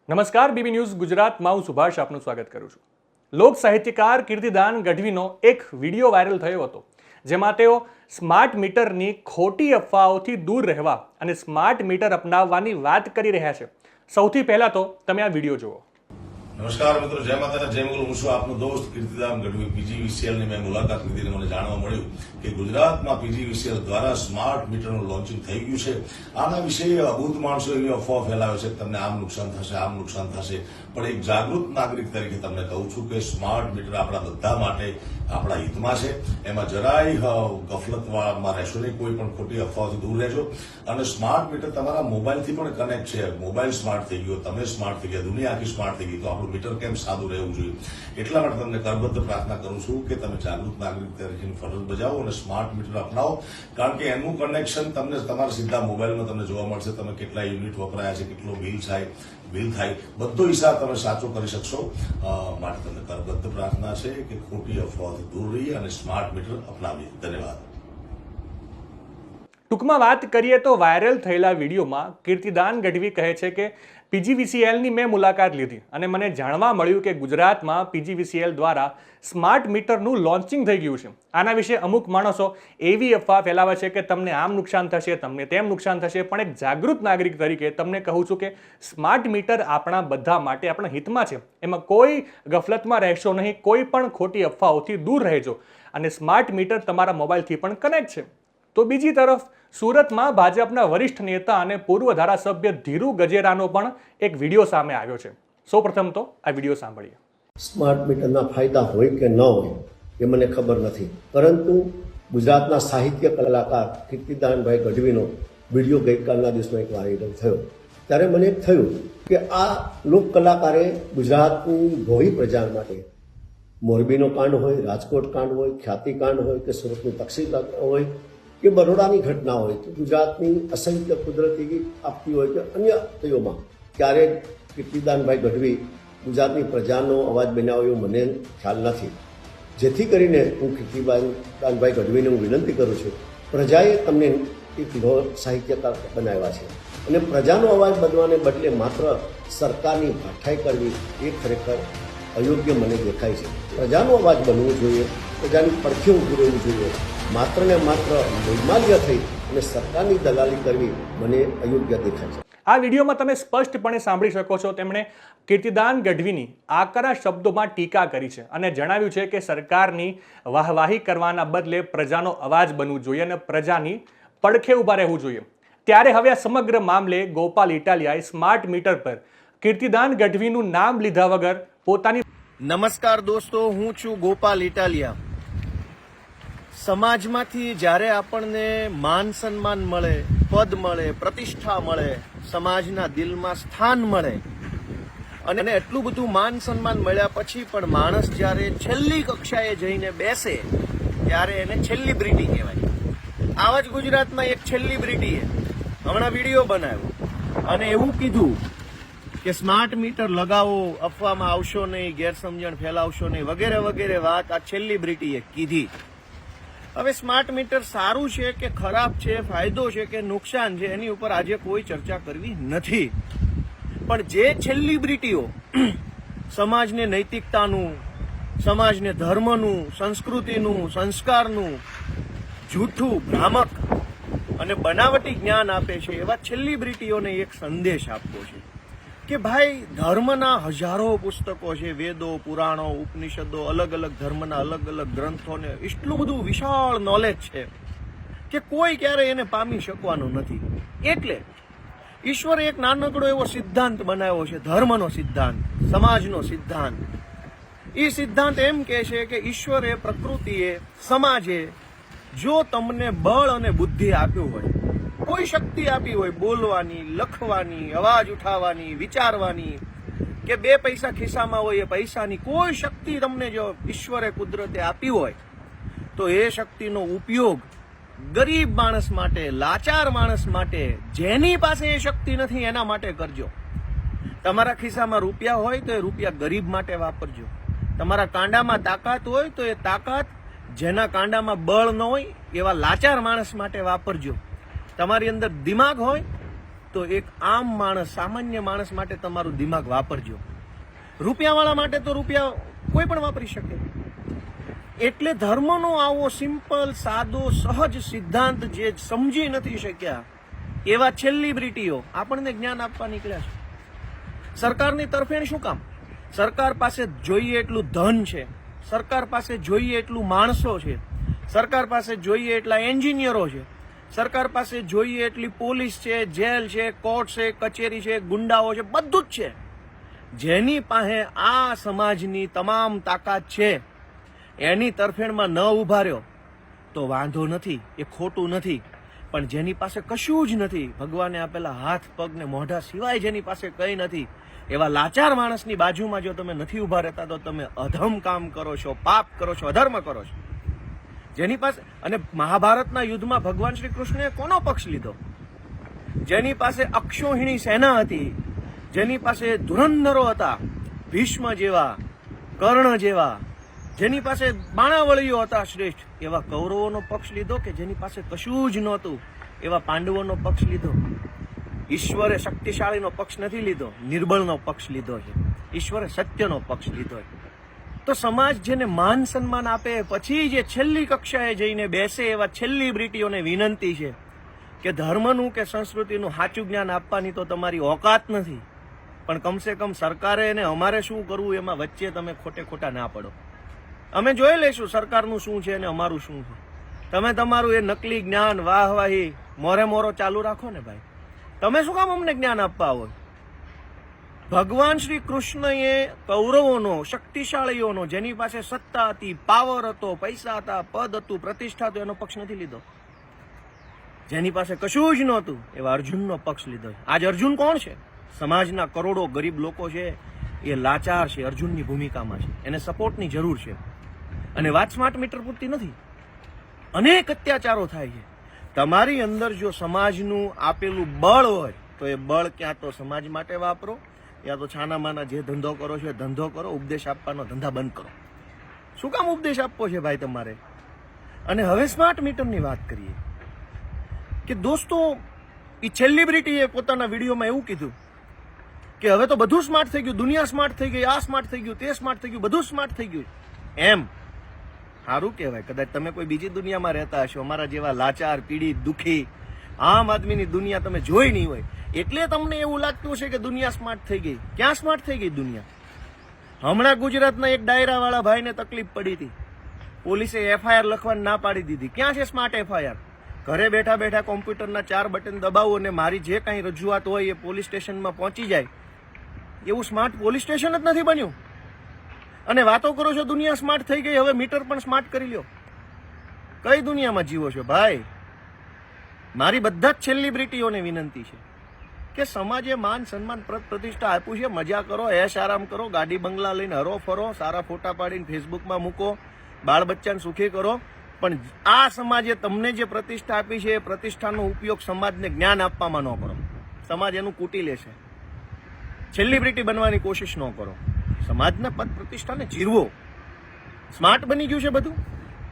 નમસ્કાર BB news ગુજરાતમાં હું સુભાષ આપનું સ્વાગત કરું છું। લોક સાહિત્યકાર કીર્તિદાન ગઢવીનો એક વિડીયો વાયરલ થયો હતો જેમાં તેઓ સ્માર્ટ મીટરની ખોટી અફવાઓથી દૂર રહેવા અને સ્માર્ટ મીટર અપનાવવાની વાત કરી રહ્યા છે। સૌથી પહેલા તો તમે આ વિડીયો જુઓ। નમસ્કાર મિત્રો, જય માતાના જય મંગલ। હું છું આપનો દોસ્ત કીર્તિદાન ગઢવી। પીજીવીસીએલ ની મેં મુલાકાત લીધી અને મને જાણવા મળ્યું કે ગુજરાતમાં પીજીવીસીએલ દ્વારા સ્માર્ટ મીટરનું લોન્ચિંગ થઈ ગયું છે। આના વિશે અબૂધ માણસો એવી અફવા ફેલાવે છે કે તમને આમ નુકસાન થશે, આમ નુકસાન થશે, પણ એક જાગૃત નાગરિક તરીકે તમને કહું છું કે સ્માર્ટ મીટર આપણા બધા માટે આપણા હિતમાં છે। એમાં જરાય ગફલતમાં રહેશો નહીં, કોઈ પણ ખોટી અફવાઓથી દૂર રહેજો। અને સ્માર્ટ મીટર તમારા મોબાઈલથી પણ કનેક્ટ છે। મોબાઈલ સ્માર્ટ થઈ ગયો, તમે સ્માર્ટ થઈ ગયા, દુનિયા આખી સ્માર્ટ થઈ ગઈ, તો આપણું મીટર કેમ સાદું રહેવું જોઈએ? એટલા માટે તમને કરબદ્ધ પ્રાર્થના કરું છું કે તમે જાગૃત નાગરિક તરીકેની ફરજ બજાવો અને સ્માર્ટ મીટર અપનાવો, કારણ કે એનું કનેક્શન તમને તમારા સીધા મોબાઈલમાં તમને જોવા મળશે। તમે કેટલા યુનિટ વપરાયા છે, કેટલો બિલ થાય, બધો હિસાબ તમે સાચો કરી શકશો। માટે તમને કરબદ્ધ પ્રાર્થના છે કે ખોટી અફવાઓથી દૂર રહીએ અને સ્માર્ટ મીટર અપનાવીએ। ધન્યવાદ। ટૂંકમાં વાત કરીએ તો વાયરલ થયેલા વિડીયોમાં કીર્તિદાન ગઢવી કહે છે કે પીજીવીસીએલની મેં મુલાકાત લીધી અને મને જાણવા મળ્યું કે ગુજરાતમાં પીજીવીસીએલ દ્વારા સ્માર્ટ મીટરનું લોન્ચિંગ થઈ ગયું છે। આના વિશે અમુક માણસો એવી અફવા ફેલાવે છે કે તમને આમ નુકસાન થશે, તમને તેમ નુકસાન થશે, પણ એક જાગૃત નાગરિક તરીકે તમને કહું છું કે સ્માર્ટ મીટર આપણા બધા માટે આપણા હિતમાં છે। એમાં કોઈ ગફલતમાં રહેશો નહીં, કોઈ પણ ખોટી અફવાઓથી દૂર રહેજો અને સ્માર્ટ મીટર તમારા મોબાઈલથી પણ કનેક્ટ છે। તો બીજી તરફ સુરતમાં ભાજપના વરિષ્ઠ નેતા અને પૂર્વ ધારાસભ્ય ધીરુ ગજેરાનો પણ એક વિડીયો સામે આવ્યો છે। સૌપ્રથમ તો આ વિડીયો સાંભળીએ। સ્માર્ટ મીટરના ફાયદા હોય કે ન હોય એ મને ખબર નથી, પરંતુ ગુજરાતના સાહિત્ય કલાકાર કીર્તિદાનભાઈ ગઢવીનો વિડીયો ગઈકાલના દિવસમાં એક વાયરલ થયો, ત્યારે મને થયું કે આ લોક કલાકારે ગુજરાતની ભોળી પ્રજા માટે મોરબીનો કાંડ હોય, રાજકોટ કાંડ હોય, ખ્યાતિ કાંડ હોય કે સુરતની તકસીર હોય કે બરોડાની ઘટના હોય કે ગુજરાતની અસંખ્ય કુદરતી આપતી હોય કે અન્ય તેઓમાં ક્યારેક કીર્તિદાનભાઈ ગઢવી ગુજરાતની પ્રજાનો અવાજ બનાવ્યો એવું મને ખ્યાલ નથી। જેથી કરીને હું કીર્તિદાનભાઈ ગઢવીને હું વિનંતી કરું છું, પ્રજાએ તમને એક સાહિત્યકાર બનાવ્યા છે અને પ્રજાનો અવાજ બનવાને બદલે માત્ર સરકારની ભાઠાઈ કરવી એ ખરેખર અયોગ્ય મને દેખાય છે। પ્રજાનો અવાજ બનવો જોઈએ, પ્રજાની પડખે ઊભું રહેવું જોઈએ। માત્ર ને માત્ર નિર્માલ્ય થઈ અને સરકારની દલાલી કરવી મને અયોગ્ય દેખાય છે। આ વિડીયોમાં તમે સ્પષ્ટપણે સાંભળી શકો છો, તેમણે કીર્તિદાન ગઢવીની આકરા શબ્દોમાં ટીકા કરી છે અને જણાવ્યું છે કે સરકારની વાહવાહી કરવાના બદલે પ્રજાનો અવાજ બનવું જોઈએ અને પ્રજાની પડખે ઊભા રહેવું જોઈએ। ત્યારે હવે આ સમગ્ર મામલે ગોપાલ ઇટાલિયાએ સ્માર્ટ મીટર પર કીર્તિદાન ગઢવીનું નામ લીધા વગર પોતાની નમસ્કાર દોસ્તો, હું છું ગોપાલ ઇટાલિયા। સમાજમાંથી જ્યારે આપણને માન સન્માન મળે, પદ મળે, પ્રતિષ્ઠા મળે, સમાજના દિલમાં સ્થાન મળે અને એટલું બધું માન સન્માન મળ્યા પછી પણ માણસ જ્યારે છેલ્લી કક્ષાએ જઈને બેસે ત્યારે એને સેલિબ્રિટી કહેવાય। આવા જ ગુજરાતમાં એક સેલિબ્રિટીએ હમણાં વિડીયો બનાવ્યો અને એવું કીધું કે સ્માર્ટ મીટર લગાવો, અફવામાં આવશો નહીં, ગેરસમજણ ફેલાવશો નહીં, વગેરે વગેરે વાત આ સેલિબ્રિટીએ કીધી। હવે સ્માર્ટ મીટર સારું છે કે ખરાબ છે, ફાયદો છે કે નુકસાન છે, એની ઉપર આજે કોઈ ચર્ચા કરવી નથી, પણ જે સેલિબ્રિટીઓ સમાજને નૈતિકતાનું, સમાજને ધર્મનું, સંસ્કૃતિનું, સંસ્કારનું જૂઠું, ભ્રામક અને બનાવટી જ્ઞાન આપે છે એવા સેલિબ્રિટીઓને એક સંદેશ આપવો છે કે ભાઈ, ધર્મના હજારો પુસ્તકો છે, વેદો, પુરાણો, ઉપનિષદો, અલગ અલગ ધર્મના અલગ અલગ ગ્રંથોને એટલું બધું વિશાળ નોલેજ છે કે કોઈ ક્યારે એને પામી શકવાનું નથી। એટલે ઈશ્વરે એક નાનકડો એવો સિદ્ધાંત બનાવ્યો છે, ધર્મનો સિદ્ધાંત, સમાજનો સિદ્ધાંત। એ સિદ્ધાંત એમ કહે છે કે ઈશ્વરે, પ્રકૃતિએ, સમાજે જો તમને બળ અને બુદ્ધિ આપ્યું હોય, કોઈ શક્તિ આપી હોય, બોલવાની, લખવાની, અવાજ ઉઠાવવાની, વિચારવાની, કે બે પૈસા ખિસ્સામાં હોય એ પૈસાની કોઈ શક્તિ તમને જો ઈશ્વરે, કુદરતે આપી હોય, તો એ શક્તિનો ઉપયોગ ગરીબ માણસ માટે, લાચાર માણસ માટે, જેની પાસે એ શક્તિ નથી એના માટે કરજો। તમારા ખિસ્સામાં રૂપિયા હોય તો એ રૂપિયા ગરીબ માટે વાપરજો। તમારા કાંડામાં તાકાત હોય તો એ તાકાત જેના કાંડામાં બળ ન હોય એવા લાચાર માણસ માટે વાપરજો। તમારી અંદર દિમાગ હોય તો એક આમ માણસ, સામાન્ય માણસ માટે તમારું દિમાગ વાપરજો. રૂપિયાવાળા માટે તો રૂપિયા કોઈ પણ વાપરી શકે. એટલે ધર્મનો આવો સિમ્પલ, સાદો, સહજ સિદ્ધાંત જે સમજી નથી શક્યા એવા સેલિબ્રિટીઓ આપણને જ્ઞાન આપવા નીકળ્યા છે. સરકારની તરફેણ શું કામ? સરકાર પાસે જોઈએ એટલું ધન છે, સરકાર પાસે જોઈએ એટલું માણસો છે, સરકાર પાસે જોઈએ એટલા એન્જિનિયરો છે, સરકાર પાસે જોઈએ એટલી પોલીસ છે, જેલ છે, કોર્ટ છે, કચેરી છે, ગુંડાઓ છે, બધું જ છે. જેની પાસે આ સમાજની તમામ તાકાત છે એની તરફેણમાં ન ઉભા રહ્યો તો વાંધો નથી, એ ખોટું નથી. પણ જેની પાસે કશું જ નથી, ભગવાને આપેલા હાથ, પગ ને મોઢા સિવાય જેની પાસે કંઈ નથી, એવા લાચાર માણસની બાજુમાં જો તમે નથી ઉભા રહેતા તો તમે અધમ કામ કરો છો, પાપ કરો છો, અધર્મ કરો છો. જેની પાસે, અને મહાભારતના યુદ્ધમાં ભગવાન શ્રી કૃષ્ણએ કોનો પક્ષ લીધો? જેની પાસે અક્ષોહિણી સેના હતી, જેની પાસે ધુરંધરો હતા, ભીષ્મ જેવા, કર્ણ જેવા, જેની પાસે બાણાવળીઓ હતા શ્રેષ્ઠ, એવા કૌરવોનો પક્ષ લીધો કે જેની પાસે કશું જ નહોતું એવા પાંડવોનો પક્ષ લીધો? ઈશ્વરે શક્તિશાળીનો પક્ષ નથી લીધો, નિર્બળનો પક્ષ લીધો છે. ઈશ્વરે સત્યનો પક્ષ લીધો છે. તો સમાજ જેને માન સન્માન આપે પછી જે છેલ્લી કક્ષાએ જઈને બેસે એવા સેલિબ્રિટીઓને વિનંતી છે કે ધર્મનું કે સંસ્કૃતિનું સાચું જ્ઞાન આપવાની તો તમારી ઓકાત નથી, પણ કમસે કમ સરકારે ને અમારે શું કરવું એમાં વચ્ચે તમે ખોટા ના પડો. અમે જોઈ લઈશું સરકારનું શું છે અને અમારું શું છે. તમે તમારું એ નકલી જ્ઞાન, વાહવાહી, મોરો ચાલુ રાખો ને ભાઈ. તમે શું કામ અમને જ્ઞાન આપવા આવો? ભગવાન શ્રી કૃષ્ણએ કૌરવોનો, શક્તિશાળીઓનો, જેની પાસે સત્તા હતી, પાવર હતો, પૈસા હતા, પદ હતું, પ્રતિષ્ઠા હતો, એનો પક્ષ નથી લીધો. જેની પાસે કશું જ નહોતું એવા અર્જુનનો પક્ષ લીધો. આજ અર્જુન કોણ છે? સમાજના કરોડો ગરીબ લોકો છે એ લાચાર છે, અર્જુનની ભૂમિકામાં છે, એને સપોર્ટની જરૂર છે. અને વાત સ્માર્ટ મીટર પૂરતી નથી, અનેક અત્યાચારો થાય છે. તમારી અંદર જો સમાજનું આપેલું બળ હોય તો એ બળ ક્યાં તો સમાજ માટે વાપરો, યા તો છાનામાના જે ધંધો કરો છો એ ધંધો કરો, ઉપદેશ આપવાનો ધંધા બંધ કરો. શું કામ ઉપદેશ આપવો છે ભાઈ તમારે? અને હવે સ્માર્ટ મીટરની વાત કરીએ કે દોસ્તો, એ સેલિબ્રિટીએ પોતાના વિડીયોમાં એવું કીધું કે હવે તો બધું સ્માર્ટ થઈ ગયું, દુનિયા સ્માર્ટ થઈ ગઈ, આ સ્માર્ટ થઈ ગયું, તે સ્માર્ટ થઈ ગયું, બધું સ્માર્ટ થઈ ગયું. એમ સારું કહેવાય. કદાચ તમે કોઈ બીજી દુનિયામાં રહેતા હશો, અમારા જેવા લાચાર, પીડિત, દુઃખી, આમ આદમીની દુનિયા તમે જોઈ નહીં હોય, એટલે તમને એવું લાગતું હશે કે દુનિયા સ્માર્ટ થઈ ગઈ. ક્યાં સ્માર્ટ થઈ ગઈ દુનિયા? હમણાં ગુજરાતના એક ડાયરાવાળા ભાઈને તકલીફ પડી હતી, પોલીસે FIR લખવાની ના પાડી દીધી. ક્યાં છે સ્માર્ટ FIR? ઘરે બેઠા બેઠા કોમ્પ્યુટરના 4 બટન દબાવો અને મારી જે કાંઈ રજૂઆત હોય એ પોલીસ સ્ટેશનમાં પહોંચી જાય. એવું સ્માર્ટ પોલીસ સ્ટેશન જ નથી બન્યું. અને વાતો કરો છો દુનિયા સ્માર્ટ થઈ ગઈ, હવે મીટર પણ સ્માર્ટ કરી લ્યો. કઈ દુનિયામાં જીવો છો ભાઈ? મારી બધા જ સેલિબ્રિટીઓને વિનંતી છે કે સમાજે માન સન્માન, પ્રતિષ્ઠા આપ્યું છે, મજા કરો, એશ આરામ કરો, ગાડી બંગલા લઈને હરો ફરો, સારા ફોટા પાડીને ફેસબુકમાં મૂકો, બાળ બચ્ચાને સુખી કરો. પણ આ સમાજે તમને જે પ્રતિષ્ઠા આપી છે એ પ્રતિષ્ઠાનો ઉપયોગ સમાજને જ્ઞાન આપવામાં ન કરો. સમાજ એનું કૂટી લેશે. સેલિબ્રિટી બનવાની કોશિશ ન કરો. સમાજના પદ પ્રતિષ્ઠાને જીરવો. સ્માર્ટ બની ગયું છે બધું.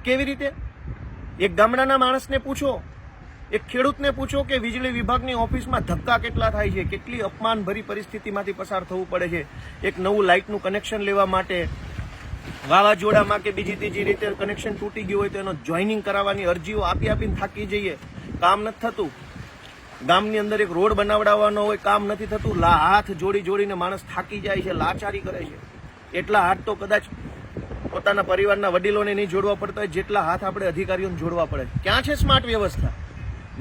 કેવી રીતે? એક ગામડાના માણસને પૂછો, એક ખેડૂતને પૂછો કે વીજળી વિભાગની ઓફિસમાં ધક્કા કેટલા થાય છે, કેટલી અપમાનભરી પરિસ્થિતિમાંથી પસાર થવું પડે છે. એક નવું લાઇટનું કનેક્શન લેવા માટે વાવાઝોડામાં કે બીજી ત્રીજી રીતે કનેક્શન તૂટી ગયું હોય તો એનો જોઈનિંગ કરાવવાની અરજીઓ આપીને થાકી જઈએ, કામ નથી થતું. ગામની અંદર એક રોડ બનાવડાવવાનો હોય, કામ નથી થતું. હાથ જોડીને માણસ થાકી જાય છે, લાચારી કરે છે. એટલા હાથ તો કદાચ પોતાના પરિવારના વડીલોને નહીં જોડવા પડતા હોય જેટલા હાથ આપણે અધિકારીઓને જોડવા પડે. ક્યાં છે સ્માર્ટ વ્યવસ્થા?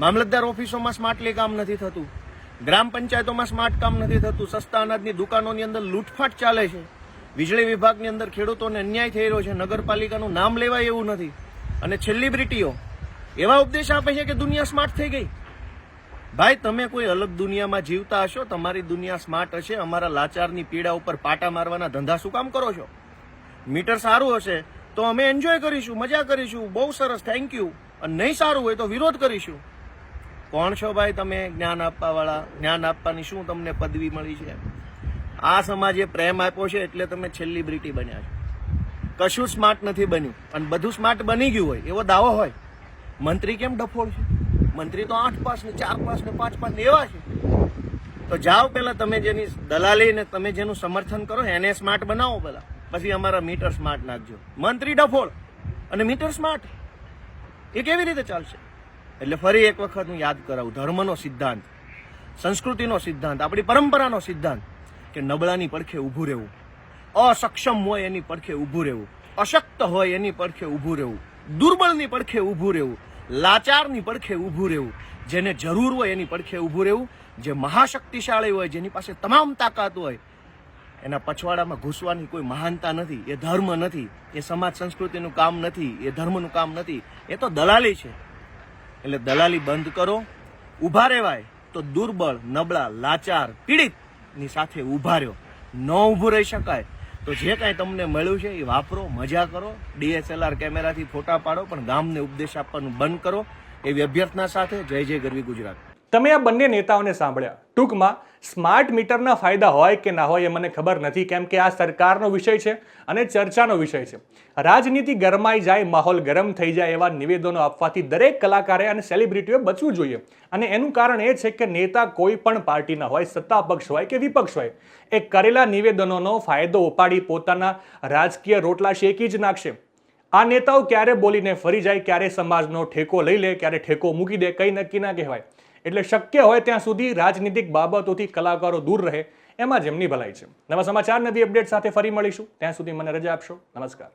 મામલતદાર ઓફિસોમાં સ્માર્ટલી કામ નથી થતું, ગ્રામ પંચાયતોમાં સ્માર્ટ કામ નથી થતું, સસ્તા અનાજની દુકાનોની અંદર લૂંટફાટ ચાલે છે, વીજળી વિભાગની અંદર ખેડૂતોને અન્યાય થઈ રહ્યો છે, નગરપાલિકાનું નામ લેવાય એવું નથી. અને સેલિબ્રિટીઓ એવા ઉપદેશ આપે છે કે દુનિયા સ્માર્ટ થઈ ગઈ. ભાઈ તમે કોઈ અલગ દુનિયામાં જીવતા હશો, તમારી દુનિયા સ્માર્ટ હશે. અમારા લાચારની પીડા ઉપર પાટા મારવાના ધંધા શું કામ કરો છો? મીટર સારું હશે તો અમે એન્જોય કરીશું, મજા કરીશું, બહુ સરસ, થેન્ક યુ. અને નહીં સારું હોય તો વિરોધ કરીશું. કોણ છો ભાઈ તમે જ્ઞાન આપવા વાળા? જ્ઞાન આપવાની શું તમને પદવી મળી છે? આ સમાજે પ્રેમ આપ્યો છે એટલે તમે સેલિબ્રિટી બન્યા છો. કશું સ્માર્ટ નથી બન્યું. અને બધું સ્માર્ટ બની ગયું હોય એવો દાવો હોય. મંત્રી કેમ ડફોળ છે? મંત્રી તો 8 પાસ ને 4 પાસ ને 5 પાસ ને એવા છે. તો જાઓ પેલા તમે જેની દલાલી ને તમે જેનું સમર્થન કરો એને સ્માર્ટ બનાવો પેલા, પછી અમારા મીટર સ્માર્ટ નાખજો. મંત્રી ડફોળ અને મીટર સ્માર્ટ, એ કેવી રીતે ચાલશે? એટલે ફરી એક વખત હું યાદ કરાવું, ધર્મનો સિદ્ધાંત, સંસ્કૃતિનો સિદ્ધાંત, આપણી પરંપરાનો સિદ્ધાંત કે નબળાની પડખે ઊભું રહેવું, અસક્ષમ હોય એની પડખે ઊભું રહેવું, અશક્ત હોય એની પડખે ઊભું રહેવું, દુર્બળની પડખે ઊભું રહેવું, લાચારની પડખે ઊભું રહેવું, જેને જરૂર હોય એની પડખે ઊભું રહેવું, જે મહાશક્તિશાળી હોય, જેની પાસે તમામ તાકાત હોય, એના પછવાડામાં ઘૂસવાની કોઈ મહાનતા નથી. એ ધર્મ નથી, એ સમાજ સંસ્કૃતિનું કામ નથી, એ ધર્મનું કામ નથી, એ તો દલાલી છે. એટલે દલાલી બંધ કરો. ઊભા રહેવાય તો દુર્બળ, નબળા, લાચાર, પીડિતની સાથે ઊભા રહ્યો. ન ઊભું રહી શકાય તો જે કાંઈ તમને મળ્યું છે એ વાપરો, મજા કરો, DSLR કેમેરાથી ફોટા પાડો, પણ ગામને ઉપદેશ આપવાનું બંધ કરો. એવી અભ્યર્થના સાથે જય જય ગરવી ગુજરાત. તમે આ બંને નેતાઓને સાંભળ્યા. ટૂંકમાં સ્માર્ટ મીટરના ફાયદા હોય કે ના હોય એ મને ખબર નથી, કેમ કે આ સરકારનો વિષય છે અને ચર્ચાનો વિષય છે. રાજનીતિ ગરમાઈ જાય, માહોલ ગરમ થઈ જાય એવા નિવેદનો આપવાથી દરેક કલાકારે અને સેલિબ્રિટીઓએ બચવું જોઈએ. અને એનું કારણ એ છે કે નેતા કોઈ પણ પાર્ટીના હોય, સત્તા પક્ષ હોય કે વિપક્ષ હોય, એ કરેલા નિવેદનોનો ફાયદો ઉપાડી પોતાના રાજકીય રોટલા શેકી જ નાખશે. આ નેતાઓ ક્યારે બોલીને ફરી જાય, ક્યારે સમાજનો ઠેકો લઈ લે, ક્યારે ઠેકો મૂકી દે, કંઈ નક્કી ના કહેવાય. એટલે શક્ય હોય ત્યાં સુધી રાજનીતિક બાબતોથી કલાકારો દૂર રહે, એમાં જ એમની ભલાઈ છે. નવા સમાચાર, નવી અપડેટ સાથે ફરી મળીશું. ત્યાં સુધી મને રજા આપશો. નમસ્કાર.